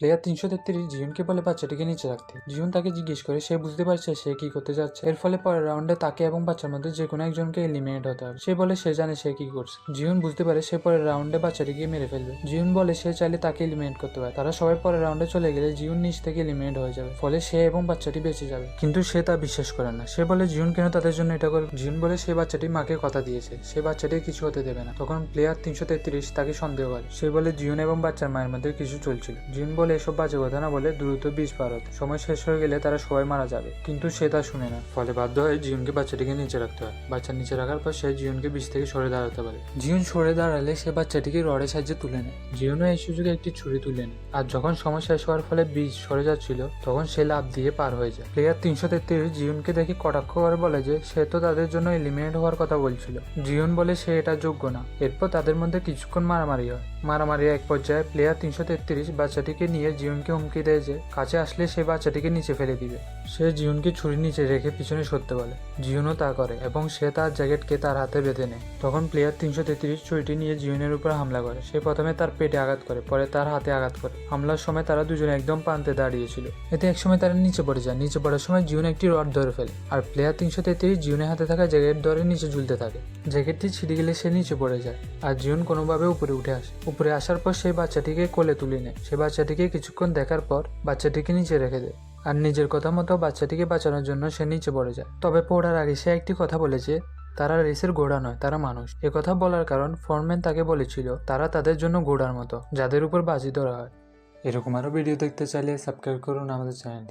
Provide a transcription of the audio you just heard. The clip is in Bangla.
প্লেয়ার 333 জিউনকে বলে বাচ্চাটিকে নিচে রাখতে। জিউন তাকে জিজ্ঞেস করে সে বুঝতে পারছে সে কি করতে যাচ্ছে। এর ফলে পরের রাউন্ডে তাকে এবং বাচ্চার মধ্যে যে কোনো একজনকে এলিমিনেট হতে হবে। সে বলে সে জানে সে কি করছে। জিউন বুঝতে পারে সে পরের রাউন্ডে বাচ্চাটিকে মেরে ফেলবে। জিউন বলে সে চাইলে তাকে এলিমিনেট করতে পারে। তারা সবাই পরের রাউন্ডে চলে গেলে জিউন নিচ থেকে এলিমিনেট হয়ে যাবে, ফলে সে এবং বাচ্চাটি বেঁচে যাবে। কিন্তু সে তা বিশ্বাস করে না। সে বলে জিউন কেন তাদের জন্য এটা করবে। জিউন বলে সে বাচ্চাটি মাকে কথা দিয়েছে, সে বাচ্চাটি কিছু হতে দেবে না। তখন প্লেয়ার 333 তাকে সন্দেহ করে। সে বলে জিউন এবং বাচ্চার মায়ের মধ্যে কিছু চলছিল। জিউন বলে এসব বাজে কথা না বলে দ্রুত বীজ পার হতে, সময় শেষ হয়ে গেলে তারা সবাই মারা যাবে। কিন্তু সে তা শুনে না, ফলে বাধ্য হয়ে জিউনকে বাচ্চাটিকে নিচে রাখতে হয়। বাচ্চা নিচে রাখার পর সে জিউনকে বীজ থেকে সরে দাঁড়াতে পারে। জিউন সরে দাঁড়ালে সে বাচ্চাটিকে রডের সাহায্যে তুলে নেয়। জিউনও এই সুযোগে একটি ছুরি তুলে নেয়, আর যখন সময় শেষ হওয়ার ফলে বীজ সরে যাচ্ছিল তখন সে লাফ দিয়ে পার হয়ে যায়। প্লেয়ার 333 জিউনকে দেখে কটাক্ষ করে বলে যে সে তো তাদের জন্য এলিমিনেট হওয়ার কথা বলছিল। জিউন বলে সে এটা যোগ্য না। এরপর তাদের মধ্যে কিছুক্ষণ মারামারি হয়। মারামারির এক পর্যায়ে প্লেয়ার 333 বাচ্চাটিকে নিয়ে জিউনকে হুমকি দেয় যে কাছে আসলে সে বাচ্চাটিকে নিচে ফেলে দিবে। সে জিউনকে ছুরি নিচে রেখে পিছনে সরতে বলে। জিউনও তা করে এবং সে তার জ্যাকেটকে তার হাতে বেঁধে নেয়। তখন প্লেয়ার 333 ছুরিটি নিয়ে জিউনের উপর হামলা করে। সে প্রথমে তার পেটে আঘাত করে, পরে তার হাতে আঘাত করে। হামলার সময় তারা দুজনে একদম প্রান্তে দাঁড়িয়েছিল। এতে একসময় তারা নিচে পড়ে যায়। নিচে পড়ার সময় জিউন একটি রড ধরে ফেলে, আর প্লেয়ার 333 জিউনের হাতে থাকা জ্যাকেট ধরে নিচে ঝুলতে থাকে। জ্যাকেটটি ছিঁড়ে গেলে সে নিচে পড়ে যায়, আর জিউন কোনোভাবে উপরে উঠে আসে। উপরে আসার পর সে বাচ্চাটিকে কোলে তুলে নেয়। সে বাচ্চাটিকে কিছুক্ষণ দেখার পর বাচ্চাটিকে নিচে রেখে দেয়, আর নিজের কথা মতো বাচ্চাটিকে বাঁচানোর জন্য সে নিচে পড়ে যায়। তবে পড়ার আগে সে একটি কথা বলেছে, তারা রেসের ঘোড়া নয়, তারা মানুষ। কথা বলার কারণ ফোরম্যান তাকে বলেছিল তারা তাদের জন্য ঘোড়ার মতো, যাদের উপর বাজি ধরা হয়। এরকম আরও ভিডিও দেখতে চাইলে সাবস্ক্রাইব করুন আমাদের চ্যানেলটি।